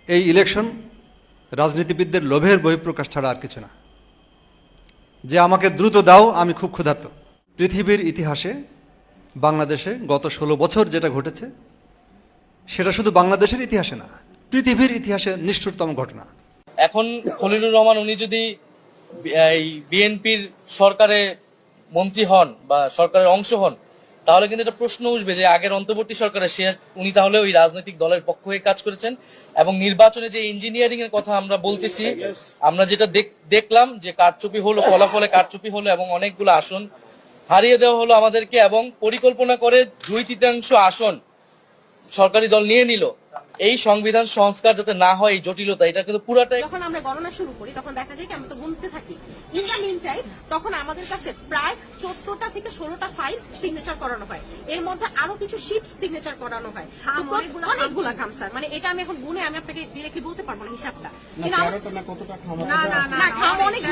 এই ইলেকশন রাজনীতিবিদদের লোভের বহিঃপ্রকাশ ছাড়া আর কিছু না। যে আমাকে দ্রুত দাও, আমি খুব ক্ষুধার্ত। পৃথিবীর ইতিহাসে বাংলাদেশে গত 16 বছর যেটা ঘটেছে, সেটা শুধু বাংলাদেশের ইতিহাসে না, পৃথিবীর ইতিহাসে নিষ্ঠুরতম ঘটনা। এখন খলিলুর রহমান উনি যদি এই বিএনপির সরকারে মন্ত্রী হন বা সরকারের অংশ হন, তাহলে কিন্তু একটা প্রশ্ন উঠবে যে আগের অন্তর্বর্তী সরকারে উনি তাহলে ওই রাজনৈতিক দলের পক্ষ হয়ে কাজ করেছেন। এবং নির্বাচনে যে ইঞ্জিনিয়ারিং এর কথা আমরা বলতেছি, আমরা যেটা দেখলাম যে কারচুপি হলো, ফলাফলে কারচুপি হলো এবং অনেকগুলো আসন হারিয়ে দেওয়া হলো আমাদেরকে, এবং পরিকল্পনা করে 2/3 আসন সরকারি দল নিয়ে নিল। এই সংবিধান সংস্কার যাতে না হয়, এই জটিলতা, এটা কিন্তু পুরাটাই। যখন আমরা গণনা শুরু করি তখন দেখা যায় কি আমরা তো গুনতে থাকি। ইন দ্য মিন টাইম তখন আমাদের কাছে প্রায় 14টা থেকে 16টা ফাইল সিগনেচার করানো হয়, এর মধ্যে আরো কিছু শিট সিগনেচার করানো হয়, অনেকগুলা কাম স্যার। মানে এটা আমি এখন গুনে আমি আপনাকে ডিরেক্টলি বলতে পারবো না হিসাবটা, কিন্তু না খাম অনেক।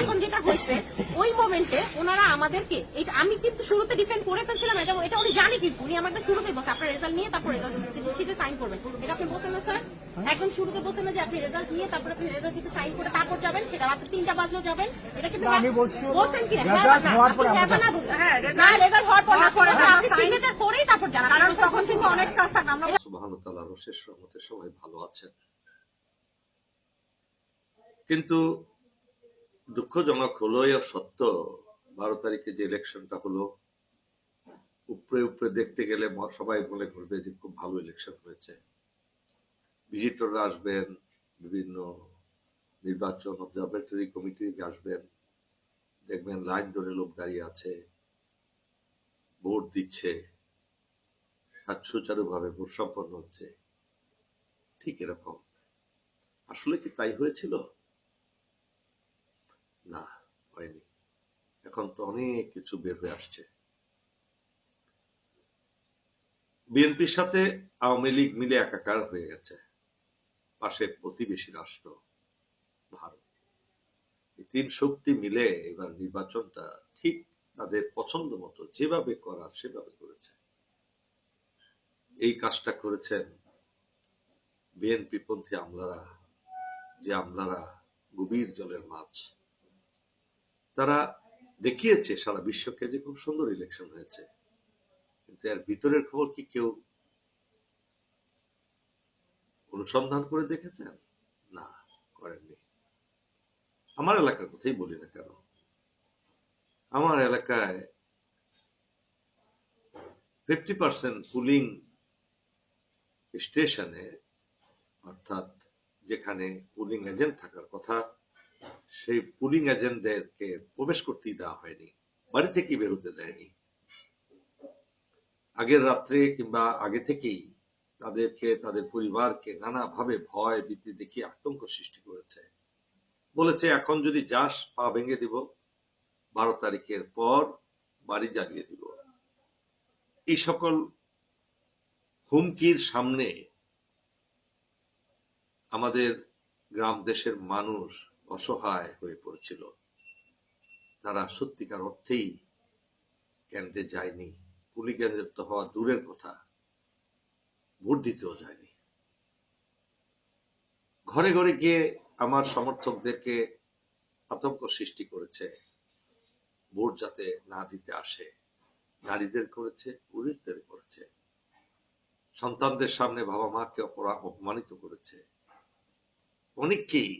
এখন যেটা হয়েছে ওই মোমেন্টে ওনারা আমাদেরকে, এটা আমি কিন্তু শুরুতে ডিফেন্ড করে ফেলছিলাম, এটা উনি জানি, কিন্তু উনি আমাকে শুরুতেই বলছে আপনার রেজাল্ট নিয়ে তারপর রেজাল্ট শিটে সাইন করবেন। এটা আপনি বলছেন না স্যার, একদম শুরুতে বলছেন না যে আপনি রেজাল্ট নিয়ে তারপর আপনি রেজাল্ট শিটে সাইন করে তারপর যাবেন, সেটা রাত 3টা বাজলেও যাবেন। এটা কিন্তু বলছেন কি রেজাল্ট হওয়ার পর রেজাল্ট হওয়ার পর আপনি সিগনেচার করেই তারপর জানান, কারণ তখন কিন্তু অনেক কাজ থাকে। আমরা সুবহানাহু ওয়া তাআলার অশেষ রহমতে সবাই ভালো আছেন, কিন্তু দুঃখজনক হলো এর সত্য, 12 তারিখে যে ইলেকশনটা হলো, উপরে উপরে দেখতে গেলে সবাই মনে করবে যে খুব ভালো ইলেকশন হয়েছে। ভিজিটররা আসবেন, বিভিন্ন নির্বাচন অবজারভেটরি কমিটি আসবেন, দেখবেন লাইন ধরে লোক দাঁড়িয়ে আছে, ভোট দিচ্ছে, সুচারুভাবে ভোট সম্পন্ন হচ্ছে। ঠিক এরকম আসলে কি তাই হয়েছিল? না, হয়নি। এখন তো অনেক কিছু বের হয়ে আসছে। বিএনপির সাথে আওয়ামী লীগ মিলে একাকার হয়ে গেছে, পাশে প্রতিবেশী রাষ্ট্র ভারত। এই 3 শক্তি মিলে এবার নির্বাচনটা ঠিক তাদের পছন্দ মতো যেভাবে করার সেভাবে করেছে। এই কাজটা করেছেন বিএনপি পন্থী আমলারা, যে আমলারা গভীর জলের মাছ। তারা দেখিয়েছে সারা বিশ্বকে যে খুব সুন্দর ইলেকশন হয়েছে, কিন্তু এর ভিতরের খবর কি কেউ অনুসন্ধান করে দেখেছেন? না, করেননি। আমার এলাকার কথাই বলি না কেন, আমার এলাকায় 50% পুলিং স্টেশনে, অর্থাৎ যেখানে পুলিং এজেন্ট থাকার কথা, সেই পুলিং এজেন্টদেরকে প্রবেশ করতেই দেওয়া হয়নি, বাড়ি থেকেই বেরোতে দেয়নি। আগের রাত্রে কিংবা আগে থেকেই তাদেরকে, তাদের পরিবারকে নানাভাবে ভয় ভীতি দেখিয়ে আতঙ্ক সৃষ্টি করেছে। বলেছে এখন যদি যাস পা ভেঙে দিব, 12 তারিখের পর বাড়ি জ্বালিয়ে দিব। এই সকল হুমকির সামনে আমাদের গ্রাম দেশের মানুষ অসহায় হয়ে পড়েছিল। তারা সত্যিকার অর্থেই কেন্দ্রে যায়নি, পুলিং এজেন্ট তো হওয়া দূরের কথা, ভোট দিতেও যায়নি। ঘরে ঘরে গিয়ে আমার সমর্থকদেরকে আতঙ্ক সৃষ্টি করেছে, ভোট যাতে না দিতে আসে। নারীদের করেছে, পুরুষদের করেছে, সন্তানদের সামনে বাবা মাকে অপমানিত করেছে, অনেককেই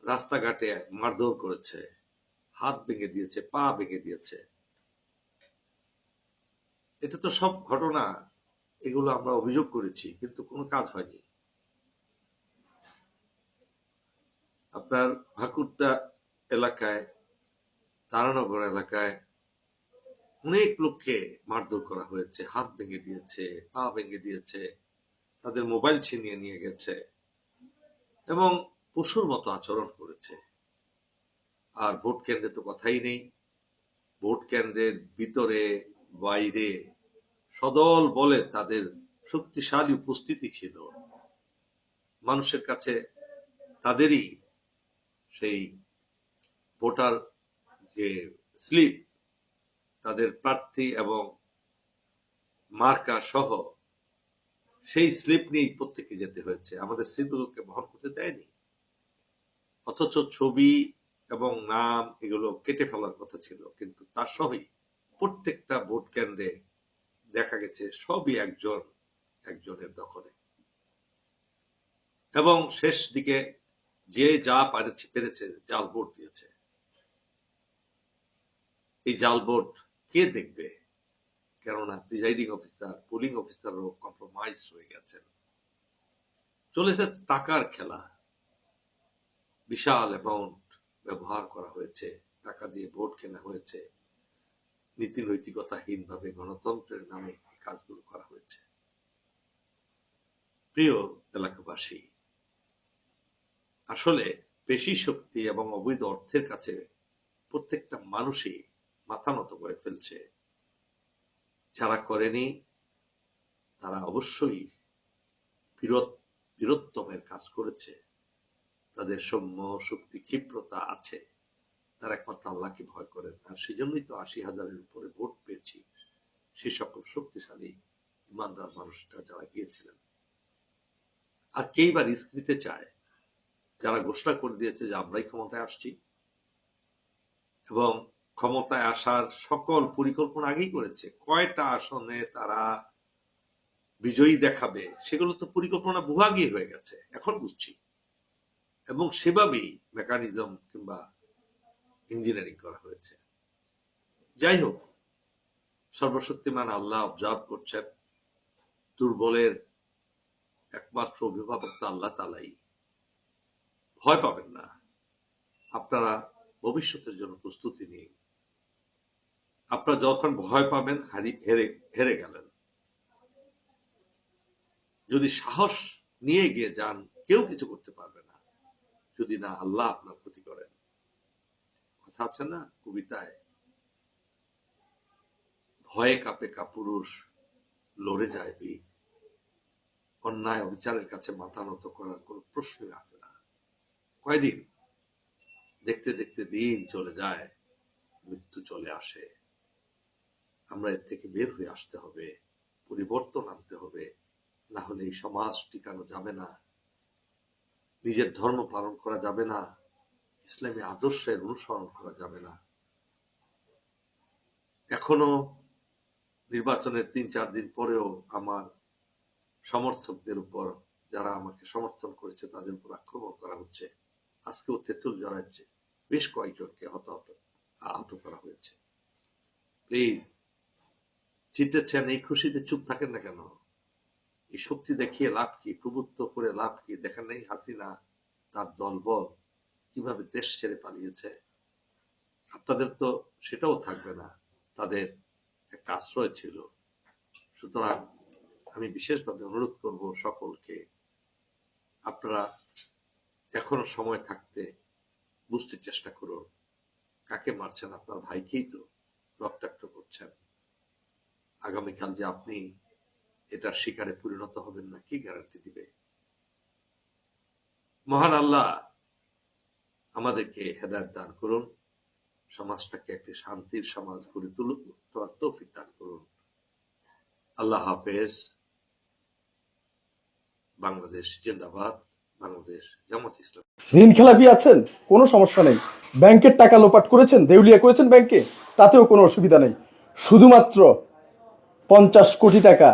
রাস্তাঘাটে মারধর করেছে, হাত ভেঙে দিয়েছে, পা ভেঙে দিয়েছে। এটা তো সব ঘটনা, এগুলো আমরা অভিযোগ করেছি, কিন্তু কোনো কাজ হয়নি। আপনার ভাকুরটা এলাকায়, তারানগর এলাকায় অনেক লোককে মারধর করা হয়েছে, হাত ভেঙে দিয়েছে, পা ভেঙে দিয়েছে, তাদের মোবাইল ছিনিয়ে নিয়ে গেছে এবং পশুর মতো আচরণ করেছে। আর ভোট কেন্দ্রে তো কথাই নেই, ভোট কেন্দ্রের ভিতরে বাইরে সদল বলে তাদের শক্তিশালী উপস্থিতি ছিল। মানুষের কাছে তাদেরই সেই ভোটার যে স্লিপ, তাদের প্রার্থী এবং মার্কা সহ সেই স্লিপ নিয়ে প্রত্যেককে যেতে হয়েছে, আমাদের স্লিপগুলোকে বহন করতে দেয়নি। অথচ ছবি এবং নাম এগুলো কেটে ফেলার কথা ছিল, কিন্তু তার সবই প্রত্যেকটা ভোট কেন্দ্রে দেখা গেছে সবই একজনের দখলে। এবং শেষ দিকে যে যা পেরেছে জাল ভোট দিয়েছে। এই জাল ভোট কে দেখবে? কেননা প্রিজাইডিং অফিসার, পোলিং অফিসারও কম্প্রোমাইজ হয়ে গেছেন। চলেছে টাকার খেলা, বিশাল অ্যামাউন্ট ব্যবহার করা হয়েছে, টাকা দিয়ে ভোট কেনা হয়েছে, নীতি নৈতিকতাহীন ভাবে গণতন্ত্রের নামে এই কাজগুলো করা হয়েছে। প্রিয় এলাকাবাসী, আসলে পেশি শক্তি এবং অবৈধ অর্থের কাছে প্রত্যেকটা মানুষই মাথা নত করে ফেলছে। যারা করেনি তারা অবশ্যই বীরত্তমের কাজ করেছে, তাদের সৌম্য শক্তি ক্ষিপ্রতা আছে, তারা একমাত্র আল্লাহকে ভয় করেন। আর সেই জন্যই তো ৮০,০০০-এর উপরে ভোট পেয়েছি সে সকল শক্তিশালী ইমানদার মানুষরা যারা গিয়েছিলেন। আর কেই বা রিস্ক নিতে চায়? যারা ঘোষণা করে দিয়েছে যে আমরাই ক্ষমতায় আসছি এবং ক্ষমতায় আসার সকল পরিকল্পনা আগেই করেছে, কয়টা আসনে তারা বিজয়ী দেখাবে সেগুলো তো পরিকল্পনা বহুআগেই হয়ে গেছে, এখন বুঝছি। এবং সেভাবেই মেকানিজম কিংবা ইঞ্জিনিয়ারিং করা হয়েছে। যাই হোক, সর্বশক্তিমান আল্লাহ অবজার্ভ করছেন, দুর্বলের একমাত্র অভিভাবক তো আল্লাহ তাআলাই। ভয় পাবেন না, আপনারা ভবিষ্যতের জন্য প্রস্তুতি নিন। আপনারা যখন ভয় পাবেন হেরে গেলেন। যদি সাহস নিয়ে গিয়ে যান, কেউ কিছু করতে পারবে না যদি না আল্লাহ আপনার ক্ষতি করেন। কথা আছে না কবিতায়, ভয়ে কাঁপে কাপুরুষ, লড়ে যায় বীর। অন্যায় অবিচারের কাছে মাথা নত করার কোন প্রশ্নই আসে না। কয়দিন দেখতে দেখতে দিন চলে যায়, মৃত্যু চলে আসে। আমরা এর থেকে বের হয়ে আসতে হবে, পরিবর্তন আনতে হবে, না হলে এই সমাজ টিকানো যাবে না, নিজের ধর্ম পালন করা যাবে না, ইসলামী আদর্শের অনুসরণ করা যাবে না। এখনো নির্বাচনের ৩-৪ দিন পরেও আমার সমর্থকদের উপর, যারা আমাকে সমর্থন করেছে তাদের উপর আক্রমণ করা হচ্ছে। আজকেও তেঁতুল জড়াচ্ছে, বেশ কয়েকজনকে আহত করা হয়েছে। প্লিজ, জিতেছেন এই খুশিতে চুপ থাকেন না কেন? এই শক্তি দেখিয়ে লাভ কি? প্রভুত্ব করে লাভ কি? দেখেন নাই হাসিনা তার দলবল কিভাবে দেশ ছেড়ে পালিয়েছে? আপনাদের তো সেটাও থাকবে না, তাদের একটা আশ্রয় ছিল। সুতরাং আমি বিশেষভাবে অনুরোধ করব সকলকে, আপনারা এখনো সময় থাকতে বুঝতে চেষ্টা করুন, কাকে মারছেন? আপনার ভাইকেই তো রক্তাক্ত করছেন। আগামীকাল যে আপনি এটার শিকারে পরিণত হবেন না, কি গ্যারান্টি দিবে? মহান আল্লাহ আমাদেরকে হেদায়েত দান করুন, সমাজটাকে একটি শান্তির সমাজ গড়ে তুলুন, তৌফিক দান করুন। আল্লাহ হাফেজ। বাংলাদেশ জিন্দাবাদ, বাংলাদেশ জামাত ইসলাম। ঋণ খেলাপি আছেন, কোনো সমস্যা নেই। ব্যাংকের টাকা লোপাট করেছেন, দেউলিয়া করেছেন ব্যাংকে, তাতেও কোনো অসুবিধা নেই। শুধুমাত্র 50 কোটি টাকা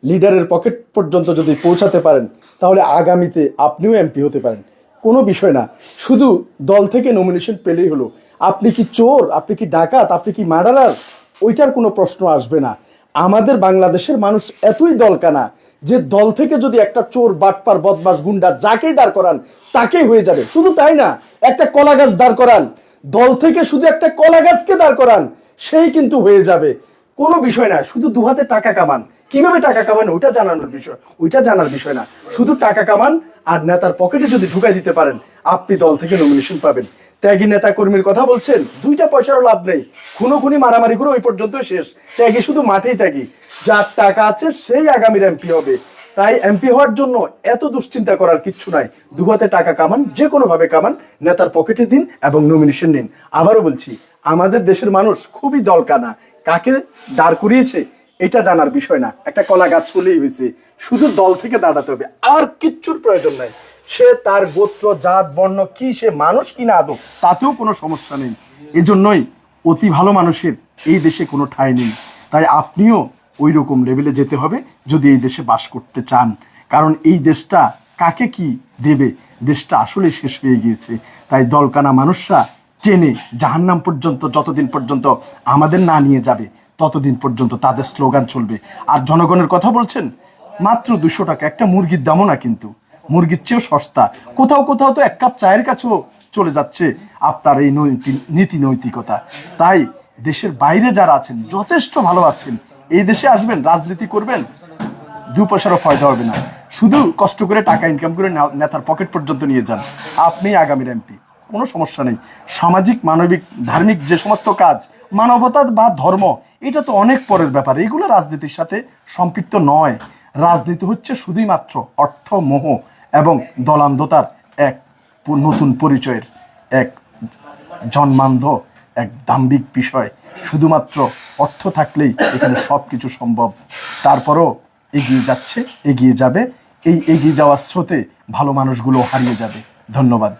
লিডারের পকেট পর্যন্ত যদি পৌঁছাতে পারেন, তাহলে আগামীতে আপনিও এমপি হতে পারেন। কোনো বিষয় না, শুধু দল থেকে নমিনেশন পেলেই হলো। আপনি কি চোর, আপনি কি ডাকাত, আপনি কি মার্ডারার, ওইটার কোনো প্রশ্ন আসবে না। আমাদের বাংলাদেশের মানুষ এতই দলকানা যে দল থেকে যদি একটা চোর, বাটপার, বদমাস, গুন্ডা যাকেই দাঁড় করান তাকেই হয়ে যাবে। শুধু তাই না, একটা কলা গাছ দাঁড় করান, দল থেকে শুধু একটা কলা গাছকে দাঁড় করান, সেই কিন্তু হয়ে যাবে। কোনো বিষয় না, শুধু দুহাতে টাকা কামান। কিভাবে টাকা কামান ওইটা জানার বিষয় না, শুধু টাকা কামান আর নেতার পকেটে যদি ঢুকাই দিতে পারেন, আপনি দল থেকে নমিনেশন পাবেন। ত্যাগী নেতা কর্মীর কথা বলছেন, 2টা পয়সারও লাভ নেই, খুনোখুনি মারামারি করে ওই পর্যন্ত শেষ। ত্যাগী শুধু মাঠেই ত্যাগী, যার টাকা আছে সেই আগামীর এমপি হবে। তাই এমপি হওয়ার জন্য এত দুশ্চিন্তা করার কিচ্ছু নাই। দুহাতে টাকা কামান, যে কোনো ভাবে কামান, নেতার পকেটে দিন এবং নমিনেশন নিন। আবারও বলছি, আমাদের দেশের মানুষ খুবই দলকানা, কাকে দাঁড় করিয়েছে এটা জানার বিষয় না। একটা কলা গাছ হলেই হয়েছে, শুধু দল থেকে দাঁড়াতে হবে, আর কিচ্ছুর প্রয়োজন নাই। সে তার গোত্র জাত বর্ণ কি, সে মানুষ কিনা আদৌ, তাতেও কোনো সমস্যা নেই। এজন্যই অতি ভালো মানুষের এই দেশে কোনো ঠাঁই নেই। তাই আপনিও ওই রকম লেভেলে যেতে হবে যদি এই দেশে বাস করতে চান। কারণ এই দেশটা কাকে কি দেবে, দেশটা আসলে শেষ হয়ে গিয়েছে। তাই দলকানা মানুষরা টেনে জাহান্নাম পর্যন্ত যতদিন পর্যন্ত আমাদের না নিয়ে যাবে ততদিন পর্যন্ত তাদের স্লোগান চলবে। আর জনগণের কথা বলছেন, মাত্র 200 টাকা, একটা মুরগির দামও না কিন্তু, মুরগির চেয়েও সস্তা। কোথাও কোথাও তো এক কাপ চায়ের কাছেও চলে যাচ্ছে আপনার এই নীতি নৈতিকতা। তাই দেশের বাইরে যারা আছেন, যথেষ্ট ভালো আছেন, এই দেশে আসবেন, রাজনীতি করবেন, 2 পয়সারও ফায়দা হবে না। শুধু কষ্ট করে টাকা ইনকাম করে নেতার পকেট পর্যন্ত নিয়ে যান, আপনি আগামীর এমপি, কোনো সমস্যা নেই। সামাজিক, মানবিক, ধার্মিক যে সমস্ত কাজ, মানবতা বা ধর্ম, এটা তো অনেক পরের ব্যাপার, এগুলো রাজনীতির সাথে সম্পৃক্ত নয়। রাজনীতি হচ্ছে শুধুই মাত্র অর্থ, মোহ এবং দলান্ধতার এক নতুন পরিচয়ের এক জন্মান্ধ এক দাম্ভিক বিষয়। শুধুমাত্র অর্থ থাকলেই এখানে সব কিছু সম্ভব। তারপরও এগিয়ে যাচ্ছে, এগিয়ে যাবে, এই এগিয়ে যাওয়ার স্রোতে ভালো মানুষগুলো হারিয়ে যাবে। ধন্যবাদ।